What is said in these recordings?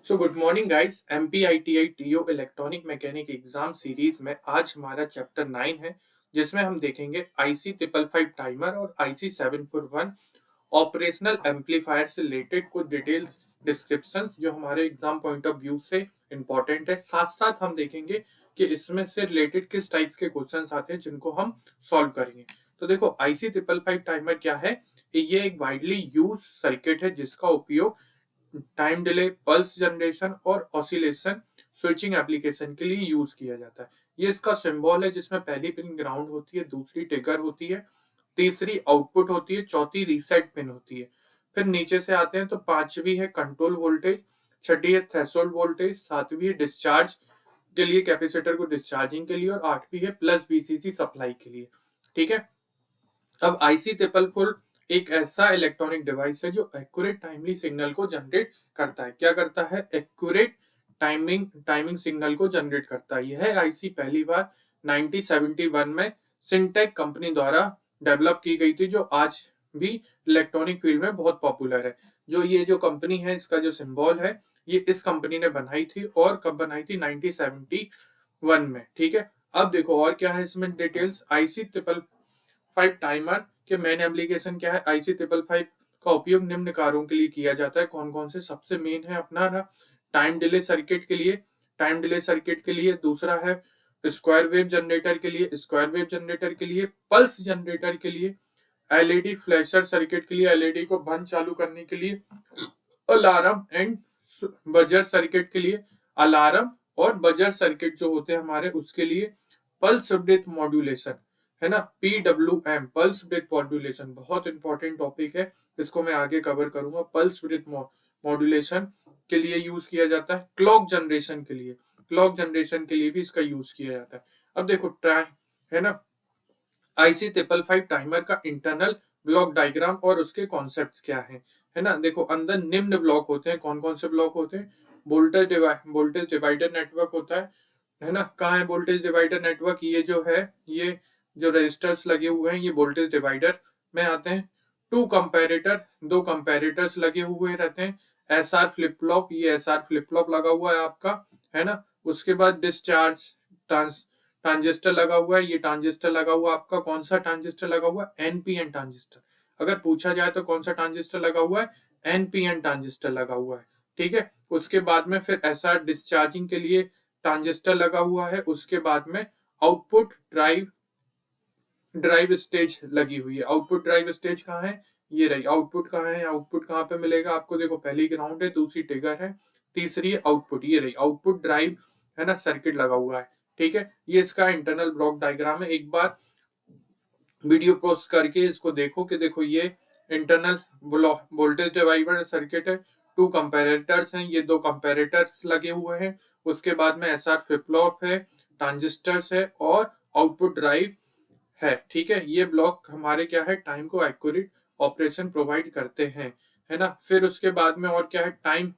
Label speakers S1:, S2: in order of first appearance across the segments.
S1: So good morning guys. MPITI TO electronic mechanic exam series में आज हमारा chapter 9 है, जिसमें हम देखेंगे IC 555 टाइमर और IC 741 ऑपरेशनल एम्पलीफायर से रिलेटेड कुछ डिटेल्स डिस्क्रिप्शन जो हमारे एग्जाम पॉइंट ऑफ व्यू से इंपॉर्टेंट है। साथ साथ हम देखेंगे कि इसमें से रिलेटेड किस टाइप्स के क्वेश्चंस आते हैं जिनको हम सॉल्व करेंगे। तो देखो, IC 555 टाइमर क्या है। ये एक वाइडली यूज सर्किट है जिसका उपयोग टाइम डिले, पल्स जनरेशन और ऑसिलेशन स्विचिंग एप्लीकेशन के लिए यूज किया जाता है। ये इसका सिंबल है जिसमें पहली पिन ग्राउंड होती है, दूसरी ट्रिगर होती है, तीसरी आउटपुट होती है, चौथी रीसेट पिन होती है। फिर नीचे से आते हैं तो पांचवी है कंट्रोल वोल्टेज, छठी है थ्रेशोल्ड वोल्टेज, सातवीं है डिस्चार्ज के लिए कैपेसिटर को डिस्चार्जिंग के लिए, और आठवीं है प्लस VCC सप्लाई के लिए। ठीक है। अब IC ट्रिपल फोर एक ऐसा इलेक्ट्रॉनिक डिवाइस है जो एक्यूरेट टाइमली सिग्नल को जनरेट करता है। क्या करता है? एक्यूरेट टाइमिंग सिग्नल को जनरेट करता है। यह IC पहली बार 1971 में सिंटेक कंपनी द्वारा डेवलप की गई थी, जो आज भी इलेक्ट्रॉनिक फील्ड में बहुत पॉपुलर है। जो कंपनी है, इसका जो सिंबल है, ये इस कंपनी ने बनाई थी। और कब बनाई थी? 1971 में। ठीक है। अब देखो और क्या है इसमें details. IC triple five timer के मेन एप्लीकेशन क्या है? IC 555 का उपयोग निम्न कार्यों के लिए किया जाता है। कौन कौन से? सबसे मेन है अपना टाइम डिले सर्किट के लिए, दूसरा है स्क्वायर वेव जनरेटर के लिए, पल्स जनरेटर के लिए, LED फ्लैशर सर्किट के लिए, LED को बंद चालू करने के लिए, अलार्म एंड बजर सर्किट के लिए, अलार्म और बजर सर्किट जो होते हैं हमारे, उसके लिए पल्स विड्थ मॉड्यूलेशन है ना, PWM पल्स विड्थ मॉड्यूलेशन बहुत इंपॉर्टेंट टॉपिक है। इसको मैं आगे कवर करूंगा। पल्स विड्थ मॉड्यूलेशन के लिए यूज किया जाता है। क्लॉक जनरेशन के लिए भी इसका यूज किया जाता है। अब देखो ट्राई है ना, IC 555 टाइमर का इंटरनल ब्लॉक डायग्राम और उसके कॉन्सेप्ट्स क्या है ना। देखो, अंदर निम्न ब्लॉक होते हैं। कौन कौन से ब्लॉक होते हैं? वोल्टेज डिवाइडर नेटवर्क होता है ना। कहाँ है वोल्टेज डिवाइडर नेटवर्क? ये जो है, ये जो रजिस्टर्स लगे हुए हैं, ये वोल्टेज डिवाइडर में आते हैं। दो कंपैरेटर्स लगे हुए रहते हैं। SR फ्लिप फ्लॉप, ये SR फ्लिप फ्लॉप लगा हुआ है आपका, है ना। उसके बाद डिस्चार्ज ट्रांजिस्टर लगा हुआ है। ये ट्रांजिस्टर लगा हुआ आपका, कौन सा ट्रांजिस्टर लगा हुआ है? NPN transistor. अगर पूछा जाए तो कौन सा ट्रांजिस्टर लगा हुआ है? NPN ट्रांजिस्टर लगा हुआ है। ठीक है। उसके बाद में फिर SR डिस्चार्जिंग के लिए ट्रांजिस्टर लगा हुआ है। उसके बाद में आउटपुट ड्राइव स्टेज लगी हुई है। आउटपुट ड्राइव स्टेज कहाँ है? ये रही। आउटपुट कहाँ है? आउटपुट कहाँ पे मिलेगा आपको? देखो, पहली ग्राउंड है, दूसरी ट्रिगर है, तीसरी आउटपुट। ये रही आउटपुट ड्राइव है ना, सर्किट लगा हुआ है। ठीक है। ये इसका इंटरनल ब्लॉक डायग्राम है। एक बार वीडियो पॉज करके इसको देखो कि देखो, ये इंटरनल वोल्टेज डिवाइडर सर्किट है। टू कंपैरेटर्स हैं, ये दो कंपैरेटर्स लगे हुए हैं। उसके बाद में SR फ्लिप फ्लॉप है, ट्रांजिस्टर्स है और आउटपुट ड्राइव है। ठीक है। ये ब्लॉक हमारे क्या है? टाइम को एक्यूरेट ऑपरेशन प्रोवाइड करते हैं, है ना। फिर उसके बाद में और क्या है? टाइम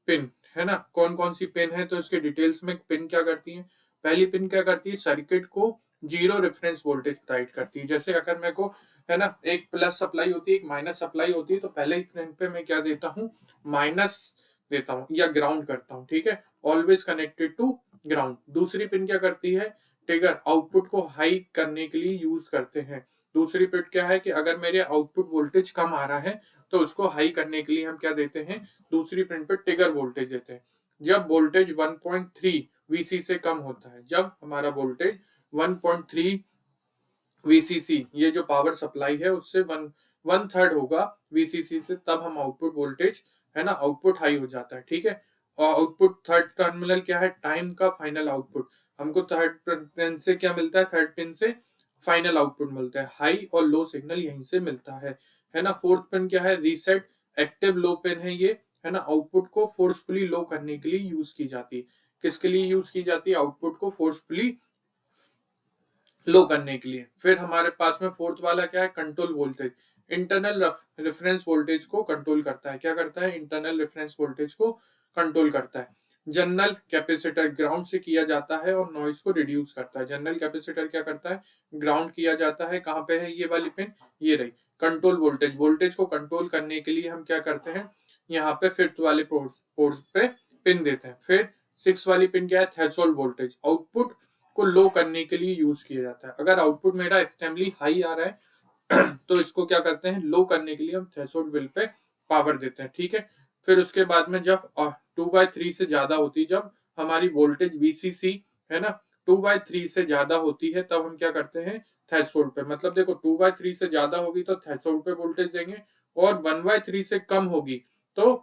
S1: पिन है ना। कौन कौन सी पिन है? तो इसके डिटेल्स में पिन क्या करती है? पहली पिन क्या करती है? सर्किट को जीरो रेफरेंस वोल्टेज प्रोवाइड करती है। जैसे अगर मेरे को है ना, एक प्लस सप्लाई होती है, एक माइनस सप्लाई होती है, तो पहले ही पिन पे मैं क्या देता हूँ? माइनस देता हूँ या ग्राउंड करता हूँ। ठीक है। Always connected to ground. दूसरी पिन क्या करती है? ट्रिगर आउटपुट को हाई करने के लिए यूज करते हैं। दूसरी पिन क्या है कि अगर मेरे आउटपुट वोल्टेज कम आ रहा है तो उसको हाई करने के लिए हम क्या देते हैं? दूसरी पिन पर ट्रिगर वोल्टेज देते हैं। जब वोल्टेज 1.3 VC से कम होता है, जब हमारा वोल्टेज 1.3 VCC, ये जो पावर सप्लाई है, उससे वन थर्ड होगा VCC से, तब हम आउटपुट वोल्टेज है ना, आउटपुट हाई हो जाता है। ठीक है। और आउटपुट थर्ड टर्मिनल क्या है? टाइम का फाइनल आउटपुट। हमको थर्ड पिन से क्या मिलता है? थर्ड पिन से फाइनल आउटपुट मिलता है। हाई और लो सिग्नल यहीं से मिलता है ना। फोर्थ पिन क्या है? रीसेट एक्टिव लो पिन है ये, है ना। आउटपुट को फोर्सफुली लो करने के लिए यूज की जाती है। किसके लिए यूज की जाती है? आउटपुट को फोर्सफुली लो करने के लिए। फिर हमारे पास में फोर्थ वाला क्या है? Control voltage. Internal reference voltage को कंट्रोल करता है। क्या करता है? इंटरनल रेफरेंस वोल्टेज को कंट्रोल करता है। जनरल कैपेसिटर ग्राउंड से किया जाता है और नॉइज को रिड्यूस करता है। जनरल कैपेसिटर क्या करता है? ग्राउंड किया जाता है। कहाँ पे है ये वाली पिन? ये रही। कंट्रोल वोल्टेज को कंट्रोल करने के लिए हम क्या करते हैं? यहाँ पे फिफ्थ वाले पोर्ट पे पिन देते हैं। फिर 6 वाली पिन क्या है, थ्रेशोल्ड वोल्टेज, आउटपुट को लो करने के लिए यूज किया जाता है। अगर आउटपुट मेरा एक्सट्रीमली हाई आ रहा है तो इसको क्या करते हैं, लो करने के लिए हम थ्रेशोल्ड बिल पे पावर देते हैं, ठीक है। फिर उसके बाद में जब 2/3 से ज्यादा होती, जब हमारी वोल्टेज वीसीसी है ना 2/3 से ज्यादा होती है, तब हम क्या करते हैं, थ्रेशोल्ड पे, मतलब देखो 2/3 से ज्यादा होगी तो थ्रेशोल्ड पे वोल्टेज देंगे, और 1/3 से कम होगी तो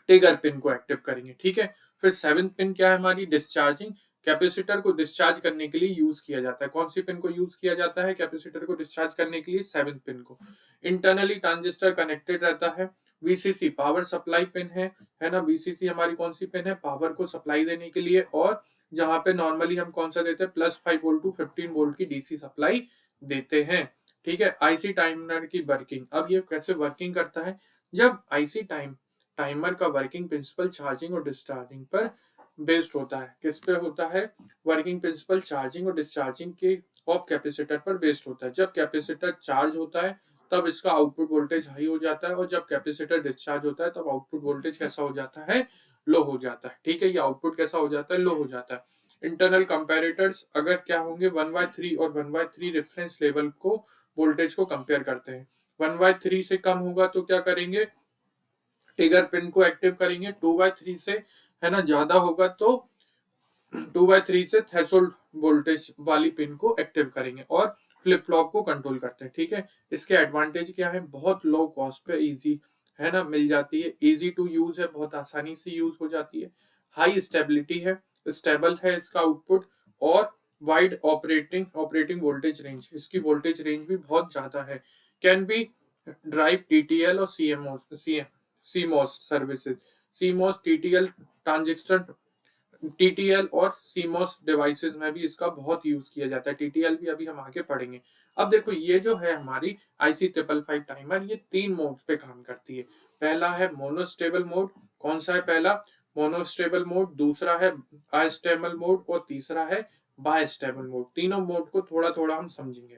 S1: ट्रिगर पिन को एक्टिव करेंगे, ठीक है। फिर 7th पिन क्या है हमारी, डिस्चार्जिंग, कैपेसिटर को डिस्चार्ज करने के लिए यूज किया जाता है। कौन सी पिन को यूज किया जाता है कैपेसिटर को डिस्चार्ज करने के लिए, 7th पिन को। इंटरनली ट्रांजिस्टर कनेक्टेड रहता है। वीसीसी पावर सप्लाई पिन है ना, वीसीसी हमारी कौन सी पिन है, पावर को सप्लाई देने के लिए, और जहां पे नॉर्मली हम कौन सा देते हैं, +5 वोल्ट टू 15 वोल्ट की डीसी सप्लाई देते हैं, ठीक है। आईसी टाइमर की वर्किंग, अब ये कैसे वर्किंग करता है, जब आईसी टाइमर का वर्किंग प्रिंसिपल चार्जिंग और डिस्चार्जिंग पर बेस्ड होता है। किस पे होता है, वर्किंग प्रिंसिपल चार्जिंग और डिस्चार्जिंग के ऑफ कैपेसिटर पर बेस्ड होता है। जब कैपेसिटर चार्ज होता है तब इसका आउटपुट वोल्टेज हाई हो जाता है, और जब कैपेसिटर डिस्चार्ज होता है तब आउटपुट वोल्टेज कैसा हो जाता है, लो हो जाता है, ठीक है। ये आउटपुट कैसा हो जाता है, लो हो जाता है। इंटरनल कंपेरेटर्स अगर क्या होंगे, 1/3 और 1/3 रेफरेंस लेवल को वोल्टेज को कंपेयर करते हैं। 1/3 से कम होगा तो क्या करेंगे, ट्रिगर पिन को एक्टिव करेंगे। 2/3 से है ना ज्यादा होगा तो 2/3 से थ्रेशोल्ड वोल्टेज वाली पिन को एक्टिव करेंगे, और फ्लिप फ्लॉप को कंट्रोल करते हैं, ठीक है। इसके एडवांटेज क्या है, बहुत लो कॉस्ट पे इजी है ना मिल जाती है, इजी टू यूज है, बहुत आसानी से यूज हो जाती है, हाई स्टेबिलिटी है, स्टेबल है इसका आउटपुट, और वाइड ऑपरेटिंग वोल्टेज रेंज, इसकी वोल्टेज रेंज भी बहुत ज्यादा है। कैन बी ड्राइव टीटीएल और CMOS services, CMOS TTL transistor, TTL और सीमोस डिवाइसेस में भी इसका बहुत यूज किया जाता है। टीटीएल भी अभी हम आगे पढ़ेंगे। अब देखो ये जो है हमारी आईसी 555 टाइमर, ये 3 मोड पे काम करती है। पहला है मोनोस्टेबल मोड, कौन सा है पहला, मोनोस्टेबल मोड, दूसरा है अस्टेबल मोड, और तीसरा है बायस्टेबल मोड। तीनों मोड को थोड़ा थोड़ा हम समझेंगे।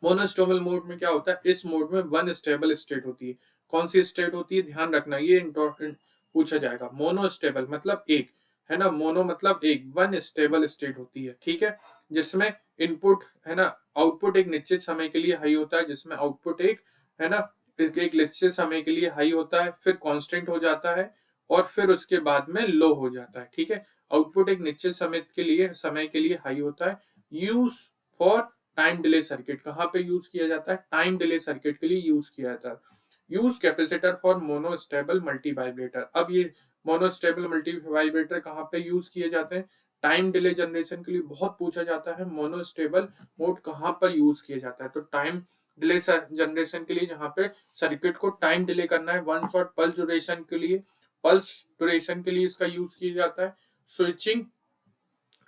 S1: मोनोस्टेबल मोड में क्या होता है, इस मोड में वन स्टेबल स्टेट होती है। कौन सी स्टेट होती है, ध्यान रखना, ये इंपॉर्टेंट पूछा जाएगा। मोनोस्टेबल मतलब एक, है ना, मोनो मतलब एक, वन स्टेबल स्टेट होती है, ठीक है, जिसमें इनपुट है ना, आउटपुट एक निश्चित समय के लिए हाई होता है, जिसमें आउटपुट एक है ना एक निश्चित समय के लिए हाई होता है, फिर कांस्टेंट हो जाता है, और फिर उसके बाद में लो हो जाता है, ठीक है। आउटपुट एक निश्चित समय के लिए हाई होता है। Use for time delay circuit, कहाँ पे यूज किया जाता है, टाइम डिले सर्किट के लिए यूज किया जाता है। Use capacitor for monostable multi vibrator, अब ये मोनोस्टेबल मल्टी वाइब्रेटर कहाँ पे यूज किए जाते हैं, टाइम डिले जनरेशन के लिए बहुत पूछा जाता है। मोनोस्टेबल मोड कहाँ पर यूज किया जाता है, तो टाइम डिले जनरेशन के लिए, जहाँ पे सर्किट को टाइम डिले करना है, वन शॉट पल्स ड्यूरेशन के लिए इसका यूज किया जाता है। स्विचिंग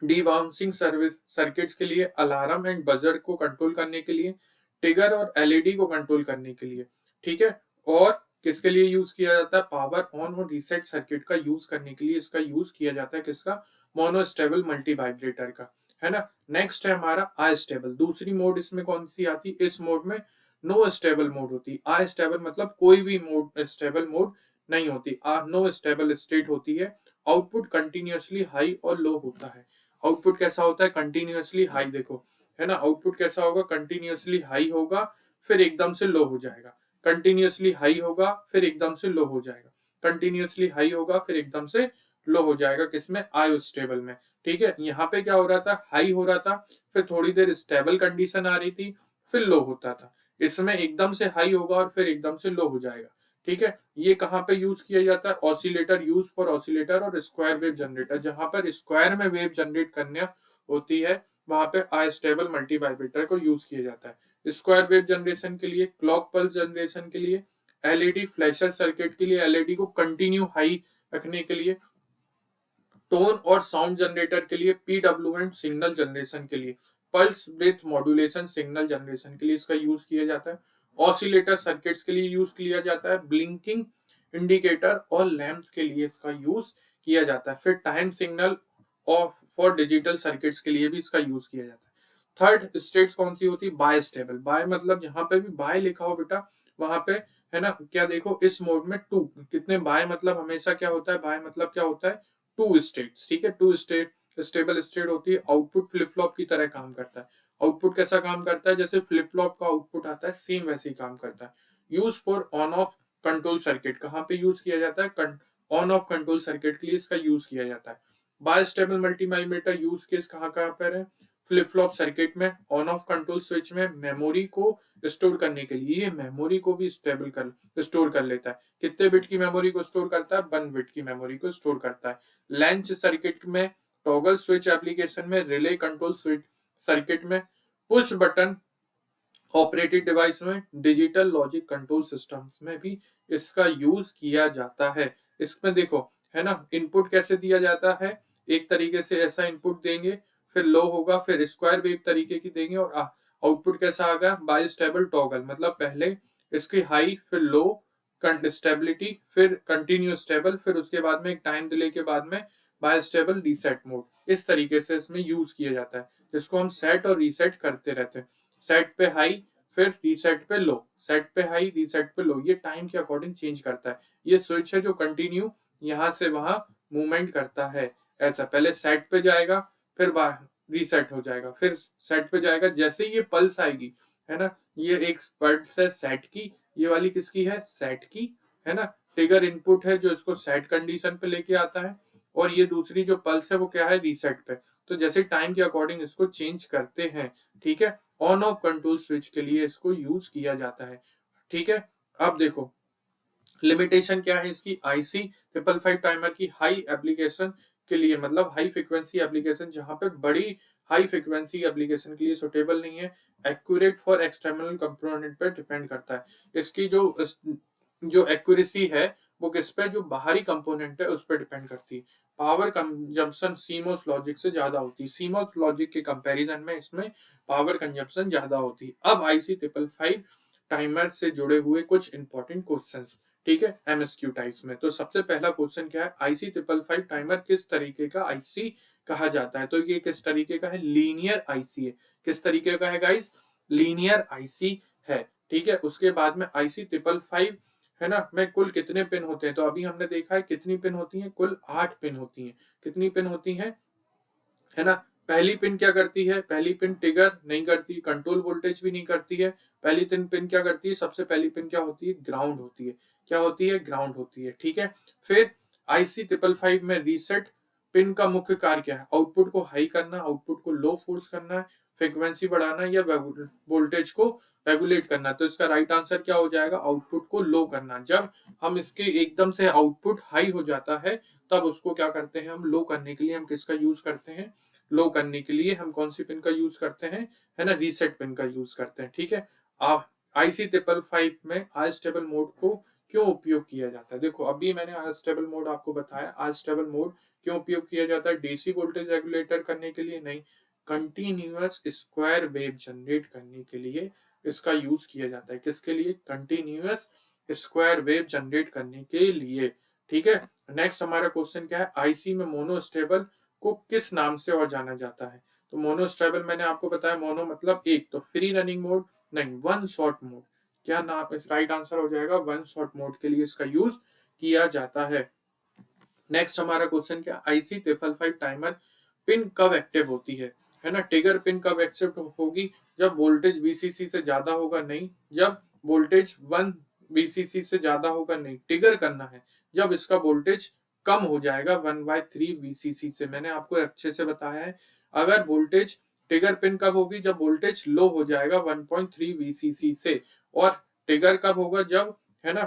S1: डीबाउंसिंग सर्विस सर्किट्स के लिए, अलार्म एंड बजर को कंट्रोल करने के लिए, ट्रिगर और एलईडी को कंट्रोल करने के लिए, ठीक है। और किसके लिए यूज किया जाता है, पावर ऑन और रीसेट सर्किट का यूज करने के लिए इसका यूज किया जाता है, किसका, मोनोस्टेबल मल्टी वाइब्रेटर का, है ना। नेक्स्ट है हमारा अस्टेबल, दूसरी मोड इसमें कौन सी आती, इस मोड में नो स्टेबल मोड होती। अस्टेबल मतलब कोई भी मोड स्टेबल मोड नहीं होती, नो स्टेबल स्टेट होती है। आउटपुट कंटिन्यूअसली हाई और लो होता है। आउटपुट कैसा होता है, कंटिन्यूअसली हाई, देखो है ना, आउटपुट कैसा होगा, कंटिन्यूअसली हाई होगा, फिर एकदम से लो हो जाएगा, कंटिन्यूअसली हाई होगा, फिर एकदम से लो हो जाएगा, कंटिन्यूअसली हाई होगा, फिर एकदम से लो हो जाएगा, किसमें, आयोस्टेबल में, ठीक है। यहाँ पे क्या हो रहा था, हाई हो रहा था, फिर थोड़ी देर स्टेबल कंडीशन आ रही थी, फिर लो होता था। इसमें एकदम से हाई होगा और फिर एकदम से लो हो जाएगा, ठीक है। ये कहाँ पे यूज किया जाता है, ऑसिलेटर, यूज फॉर ऑसिलेटर और स्क्वायर वेव जनरेटर, जहां पर स्क्वायर में वेव जनरेट करने होती है, वहां पे अस्टेबल मल्टी वाइब्रेटर को यूज किया जाता है। स्क्वायर वेव जनरेशन के लिए, क्लॉक पल्स जनरेशन के लिए, एलईडी फ्लैशर सर्किट के लिए, एलईडी को कंटिन्यू हाई रखने के लिए, टोन और साउंड जनरेटर के लिए, पीडब्ल्यूएम सिग्नल जनरेशन के लिए, pulse breadth modulation signal generation के लिए इसका यूज किया जाता है। ऑसिलेटर सर्किट्स के लिए यूज किया जाता है। ब्लिंकिंग इंडिकेटर और लैंप्स के लिए इसका यूज किया जाता है। फिर टाइम सिग्नल और फॉर डिजिटल सर्किट्स के लिए भी इसका यूज किया जाता है। थर्ड स्टेट कौन सी होती है, बाय स्टेबल, बाय मतलब जहां पे भी बाय लिखा हो बेटा, वहां पे है ना, क्या देखो इस मोड में टू कितने बाय मतलब हमेशा क्या होता है, बाय मतलब क्या होता है, टू स्टेट्स, ठीक है, टू स्टेट स्टेबल स्टेट होती है। आउटपुट फ्लिप फ्लॉप की तरह काम करता है। आउटपुट कैसा काम करता है, जैसे फ्लिप फ्लॉप का आउटपुट आता है सेम वैसे ही काम करता है। Use for on off control circuit, कहाँ पे यूज किया जाता है, ऑन ऑफ कंट्रोल सर्किट के लिए इसका यूज किया जाता है। Bistable multimeter use case कहाँ कहाँ पर है, फ्लिप फ्लॉप सर्किट में, ऑन ऑफ कंट्रोल स्विच में, मेमोरी को स्टोर करने के लिए, ये मेमोरी को भी स्टेबल कर स्टोर कर लेता है। कितने बिट की मेमोरी को स्टोर करता है, 1 बिट की मेमोरी को स्टोर करता है। लैंच सर्किट में, टॉगल स्विच एप्लीकेशन में, रिले कंट्रोल स्विच सर्किट में, पुश बटन ऑपरेटिंग डिवाइस में, डिजिटल लॉजिक कंट्रोल सिस्टम्स में भी इसका यूज किया जाता है। इसमें देखो, है ना, इनपुट कैसे दिया जाता है, एक तरीके से ऐसा इनपुट देंगे, फिर लो होगा, फिर स्क्वायर वेव तरीके की देंगे, और आउटपुट कैसा आ गया, बाई स्टेबल टॉगल, मतलब पहले इसकी हाई, फिर लो स्टेबिलिटी, फिर कंटिन्यू स्टेबल, फिर उसके बाद में एक टाइम डिले के बाद में बाय स्टेबल रीसेट मोड। इस तरीके से इसमें यूज किया जाता है, जिसको हम सेट और रीसेट करते रहते हैं। सेट पे हाई, फिर रीसेट पे लो, सेट पे हाई, रीसेट पे लो, ये टाइम के अकॉर्डिंग चेंज करता है। ये स्विच है जो कंटिन्यू यहां से वहां मूवमेंट करता है। ऐसा पहले सेट पे जाएगा, फिर रीसेट हो जाएगा, फिर सेट पे जाएगा। जैसे ये पल्स आएगी, है ना, ये एक पल्स है सेट की, ये वाली किसकी है, सेट की, है ना। ट्रिगर इनपुट है जो इसको सेट कंडीशन पे लेके आता है, और ये दूसरी जो पल्स है वो क्या है, रीसेट पे। तो जैसे टाइम के अकॉर्डिंग इसको चेंज करते हैं, ठीक है। ऑन ऑफ कंट्रोल स्विच के लिए इसको यूज किया जाता है, ठीक है। अब देखो लिमिटेशन क्या है इसकी, आईसी 555 टाइमर की हाई एप्लीकेशन के लिए, मतलब हाई फ्रीक्वेंसी एप्लीकेशन, जहां पे बड़ी हाई फ्रीक्वेंसी एप्लीकेशन के लिए सुटेबल नहीं है। एक्यूरेट फॉर एक्सटर्नल कंपोनेंट पे डिपेंड करता है। इसकी जो एक्यूरेसी है वो किस पे, जो बाहरी कंपोनेंट है उस पर डिपेंड करती है। पावर कंजम्पशन सीमोस लॉजिक से ज्यादा होती है, सीमोस लॉजिक के कंपैरिजन में इसमें पावर कंजम्पशन ज्यादा होती है। अब आईसी 555 टाइमर से जुड़े हुए कुछ इंपॉर्टेंट क्वेश्चंस, ठीक है, एमएसक्यू टाइप्स में। तो सबसे पहला क्वेश्चन क्या है, आईसी 555 टाइमर किस तरीके का आईसी कहा जाता है, तो ये किस तरीके का है, लीनियर आईसी है। किस तरीके का है गाइस, लीनियर आईसी है, ठीक है। उसके बाद में आईसी 555, है ना, में कुल कितने पिन होते हैं, तो अभी हमने देखा है कितनी पिन होती हैं, कुल 8 पिन होती हैं। कितनी पिन होती हैं, है ना। पहली पिन क्या करती है, पहली पिन ट्रिगर नहीं करती, कंट्रोल वोल्टेज भी नहीं करती है। पहली तीन पिन क्या करती है, सबसे पहली पिन क्या होती है, ग्राउंड होती है। क्या होती है, ग्राउंड होती है, ठीक है। फिर आईसी 555 में रीसेट पिन का मुख्य कार्य क्या है, आउटपुट को हाई करना, आउटपुट को लो फोर्स करना है, फ्रिक्वेंसी बढ़ाना, या वोल्टेज को रेगुलेट करना। तो इसका राइट आंसर क्या हो जाएगा, आउटपुट को लो करना। जब हम इसके एकदम से आउटपुट हाई हो जाता है, तब उसको क्या करते हैं, हम लो करने के लिए हम किसका यूज करते हैं, लो करने के लिए हम कौन सी पिन का यूज करते हैं, है ना, रीसेट पिन का यूज करते हैं, ठीक है। आईसी 555 में अनस्टेबल मोड को क्यों उपयोग किया जाता है, देखो अभी मैंने अनस्टेबल मोड आपको बताया। अनस्टेबल मोड क्यों उपयोग किया जाता है, डीसी वोल्टेज रेगुलेटर करने के लिए नहीं, कंटिन्यूअस स्क्वायर वेव जनरेट करने के लिए इसका यूज किया जाता है। किसके लिए, कंटिन्यूअस स्क्वायर वेव जनरेट करने के लिए, ठीक है। नेक्स्ट हमारा क्वेश्चन क्या है, आईसी में मोनोस्टेबल को किस नाम से और जाना जाता है, तो मोनोस्टेबल मैंने आपको बताया, मोनो मतलब एक, तो फ्री रनिंग मोड नहीं, वन शॉट मोड। क्या नाम, इस राइट आंसर हो जाएगा, वन शॉट मोड के लिए इसका यूज किया जाता है। नेक्स्ट हमारा क्वेश्चन क्या, आईसी 555 टाइमर पिन कब एक्टिव होती है ना। ट्रिगर पिन कब एक्टिव होगी, जब वोल्टेज वीसीसी से ज्यादा होगा, नहीं, जब वोल्टेज 1 वीसीसी से ज्यादा होगा, नहीं, ट्रिगर करना है जब इसका वोल्टेज कम हो जाएगा 1/3 वीसीसी से। मैंने आपको अच्छे से बताया है, अगर वोल्टेज, ट्रिगर पिन कब होगी, जब वोल्टेज लो हो जाएगा 1.3 वीसीसी से। और ट्रिगर कब होगा, जब, है ना,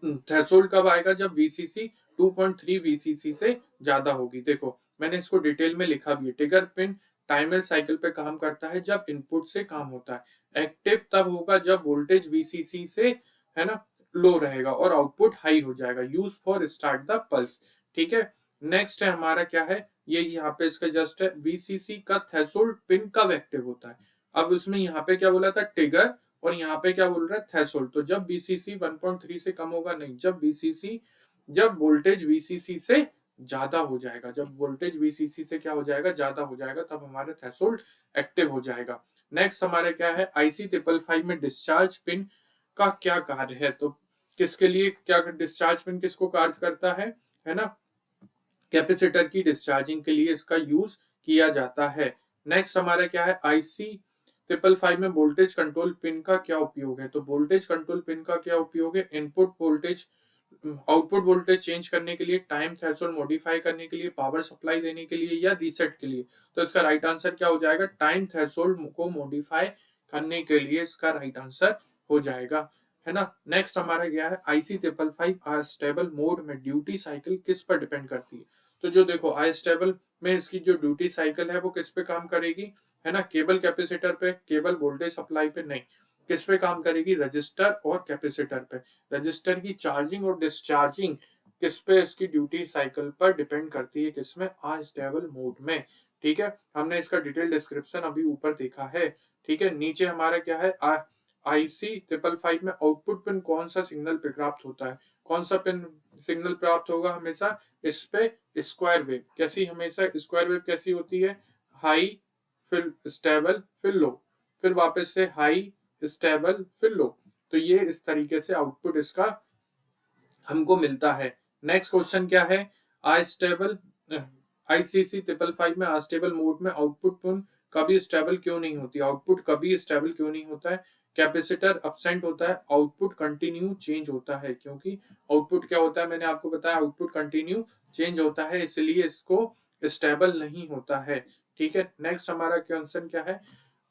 S1: थ्रेशोल्ड कब आएगा, जब वीसीसी 2.3 वीसीसी से ज्यादा होगी। देखो मैंने इसको डिटेल में लिखा भी है। ट्रिगर पिन टाइमर साइकिल पे काम करता है जब इनपुट से काम होता है। एक्टिव तब होगा जब वोल्टेज वीसीसी से, है ना, लो रहेगा और आउटपुट हाई हो जाएगा। Use for start the pulse, ठीक है। नेक्स्ट है हमारा क्या है, ये यहाँ पे इसका जस्ट है, वीसीसी का थ्रेशोल्ड पिन कब एक्टिव होता है। अब उसमें यहाँ पे क्या बोला था, ट्रिगर, और यहाँ पे क्या बोल रहा है, थ्रेशोल्ड। तो जब बीसीसी 1.3 से कम होगा, नहीं, जब बीसीसी, जब वोल्टेज वीसीसी से ज्यादा हो जाएगा, जब वोल्टेज वीसीसी से क्या हो जाएगा, ज्यादा हो जाएगा, तब हमारा थ्रेशोल्ड एक्टिव हो जाएगा। नेक्स्ट हमारे क्या है, आईसी 555 में डिस्चार्ज पिन का क्या कार्य है, तो किसके लिए क्या डिस्चार्ज पिन किसको कार्य करता है ना, कैपेसिटर की डिस्चार्जिंग के लिए इसका यूज किया जाता है। नेक्स्ट हमारा क्या है, आईसी 555 में वोल्टेज कंट्रोल पिन का क्या उपयोग है, तो वोल्टेज कंट्रोल पिन का क्या उपयोग है, input voltage output voltage change करने के लिए, टाइम थ्रेशोल्ड मॉडिफाई करने के लिए, पावर सप्लाई देने के लिए या रीसेट के लिए। तो इसका राइट आंसर क्या हो जाएगा, टाइम थ्रेशोल्ड को मॉडिफाई करने के लिए इसका राइट आंसर हो जाएगा, है ना। नेक्स्ट हमारा क्या है, आईसी 555 स्टेबल मोड में ड्यूटी साइकिल किस पर डिपेंड करती है, तो जो देखो आई स्टेबल में इसकी जो ड्यूटी साइकिल है वो किस पे काम करेगी, है ना, केबल कैपेसिटर पे, केबल वोल्टेज सप्लाई पे नहीं, किस पे काम करेगी, रजिस्टर और कैपेसिटर पे। रजिस्टर की चार्जिंग और डिस्चार्जिंग किस पे इसकी ड्यूटी साइकिल पर डिपेंड करती है, किसमें, अनस्टेबल मोड में। ठीक है, हमने इसका डिटेल डिस्क्रिप्शन अभी ऊपर देखा है। ठीक है, नीचे हमारा क्या है, आईसी 555 में आउटपुट पिन कौन सा सिग्नल पे प्राप्त होता है, कौन सा पिन सिग्नल प्राप्त होगा हमेशा, इस पे स्क्वायर वेव। कैसी, हमेशा स्क्वायर वेव कैसी होती है, हाई फिर स्टेबल फिर लो, फिर वापस से हाई स्टेबल फिर लो। तो ये इस तरीके से आउटपुट इसका हमको मिलता है। नेक्स्ट क्वेश्चन क्या है, अस्टेबल आईसीसी 555 में अस्टेबल मोड में आउटपुट पिन कभी स्टेबल क्यों नहीं होती, आउटपुट कभी स्टेबल क्यों नहीं होता है, कैपेसिटर अब्सेंट होता है, आउटपुट कंटिन्यू चेंज होता है, क्योंकि आउटपुट क्या होता है, मैंने आपको बताया आउटपुट कंटिन्यू चेंज होता है, इसलिए इसको स्टेबल नहीं होता है। ठीक है, नेक्स्ट हमारा क्वेश्चन क्या है,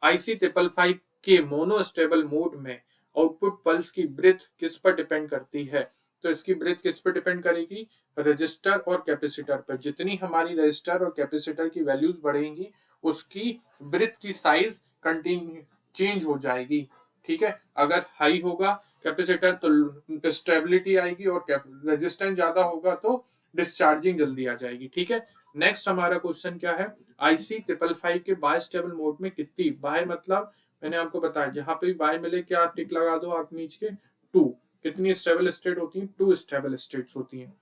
S1: आईसी 555 के मोनो स्टेबल मोड में आउटपुट पल्स की ब्रेथ किस पर डिपेंड करती है, तो इसकी ब्रेथ किस पर डिपेंड करेगी, रजिस्टर और कैपेसिटर पर। जितनी हमारी रजिस्टर और कैपेसिटर की वैल्यूज बढ़ेंगी उसकी ब्रेथ की साइज कंटिन्यू चेंज हो जाएगी। ठीक है, अगर हाई होगा कैपेसिटर तो स्टेबिलिटी आएगी, और रेजिस्टेंस ज्यादा होगा तो डिस्चार्जिंग जल्दी आ जाएगी। ठीक है, नेक्स्ट हमारा क्वेश्चन क्या है, आईसी 555 के बाय स्टेबल मोड में कितनी, बाय मतलब मैंने आपको बताया जहां पे भी बाय मिले क्या टिक लगा दो आप नीचे, टू, कितनी स्टेबल स्टेट होती है, टू स्टेबल स्टेट्स होती हैं।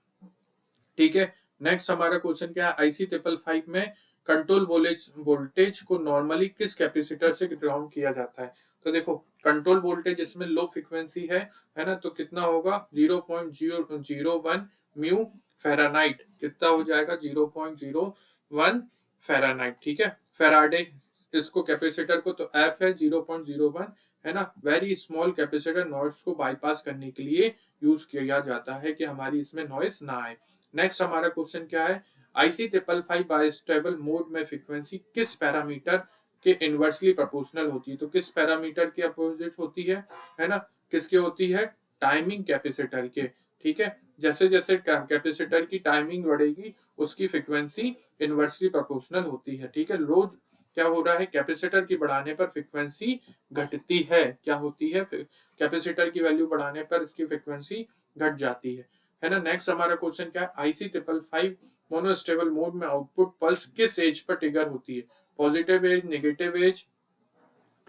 S1: ठीक है, नेक्स्ट हमारा क्वेश्चन क्या है, आईसी 555 में कंट्रोल वोल्टेज को नॉर्मली किस कैपेसिटर से ग्राउंड किया जाता है, तो देखो कंट्रोल वोल्टेज इसमें लो फ्रीक्वेंसी है ना, तो कितना होगा 0.001 म्यू फेरानाइट, कितना हो जाएगा 0.01 फेरानाइट। ठीक है, फेराडे इसको कैपेसिटर को, तो एफ है 0.01, है ना, वेरी स्मॉल कैपेसिटर नॉइस को बाईपास करने के लिए यूज किया जाता है कि हमारी इसमें नॉइस ना आए। नेक्स्ट हमारा क्वेश्चन क्या है, आईसी 555 बायस्टेबल मोड में फ्रीक्वेंसी किस पैरामीटर के इनवर्सली प्रोपोर्शनल होती है, तो किस पैरामीटर के अपोजिट होती है ना, किसके होती है, टाइमिंग कैपेसिटर के। ठीक है, जैसे जैसे कैपेसिटर की टाइमिंग बढ़ेगी उसकी फ्रीक्वेंसी इनवर्सली प्रोपोर्शनल होती है। ठीक है, रोज क्या हो रहा है, कैपेसिटर की बढ़ाने पर फ्रीक्वेंसी घटती है, क्या होती है, कैपेसिटर की वैल्यू बढ़ाने पर इसकी फ्रीक्वेंसी घट जाती है ना। नेक्स्ट हमारा क्वेश्चन क्या है, आईसी 555 मोनोस्टेबल मोड में आउटपुट पल्स किस एज पर ट्रिगर होती है, positive edge, negative edge,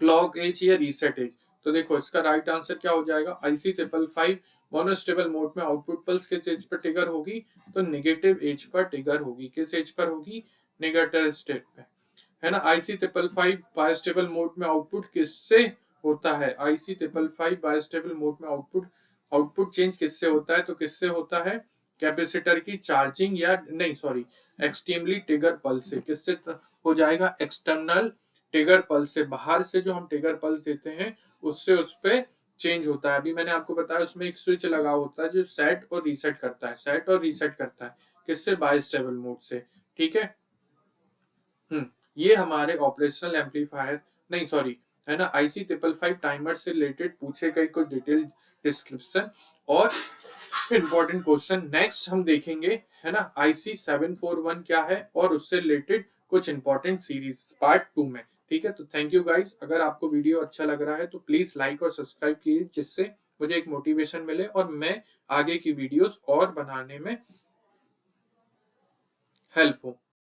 S1: clock edge या रीसेट एज। तो देखो इसका राइट आंसर क्या हो जाएगा, आईसी 555 मोनोस्टेबल मोड में आउटपुट पल्स किस एज पर ट्रिगर होगी, तो नेगेटिव एज पर ट्रिगर होगी, किस एज पर होगी, नेगेटिव स्टेट पे, है ना। आईसी 555 बायस्टेबल मोड में आउटपुट किससे होता है, आईसी 555 बायस्टेबल मोड में आउटपुट आउटपुट चेंज किससे होता है, तो किससे होता है, कैपेसिटर की चार्जिंग या नहीं सॉरी एक्सट्रीमली ट्रिगर पल्स से, किससे हो जाएगा, एक्सटर्नल ट्रिगर पल्स से, बाहर से जो हम ट्रिगर पल्स देते हैं उससे उस पे चेंज होता है। अभी मैंने आपको बताया उसमें एक स्विच लगा होता है जो सेट और रीसेट करता है, सेट और रीसेट करता है, किससे, बायस्टेबल मोड से। ठीक है, ये हमारे ऑपरेशनल एम्पलीफायर नहीं सॉरी है ना, आईसी 555 टाइमर से रिलेटेड पूछे गए कुछ डिटेल डिस्क्रिप्शन और इंपॉर्टेंट क्वेश्चन। नेक्स्ट हम देखेंगे है ना, आईसी 741 क्या है और उससे रिलेटेड कुछ इंपॉर्टेंट सीरीज पार्ट 2 में। ठीक है, तो थैंक यू गाइस, अगर आपको वीडियो अच्छा लग रहा है तो प्लीज लाइक और सब्सक्राइब कीजिए, जिससे मुझे एक मोटिवेशन मिले और मैं आगे की वीडियोस और बनाने में हेल्प हो।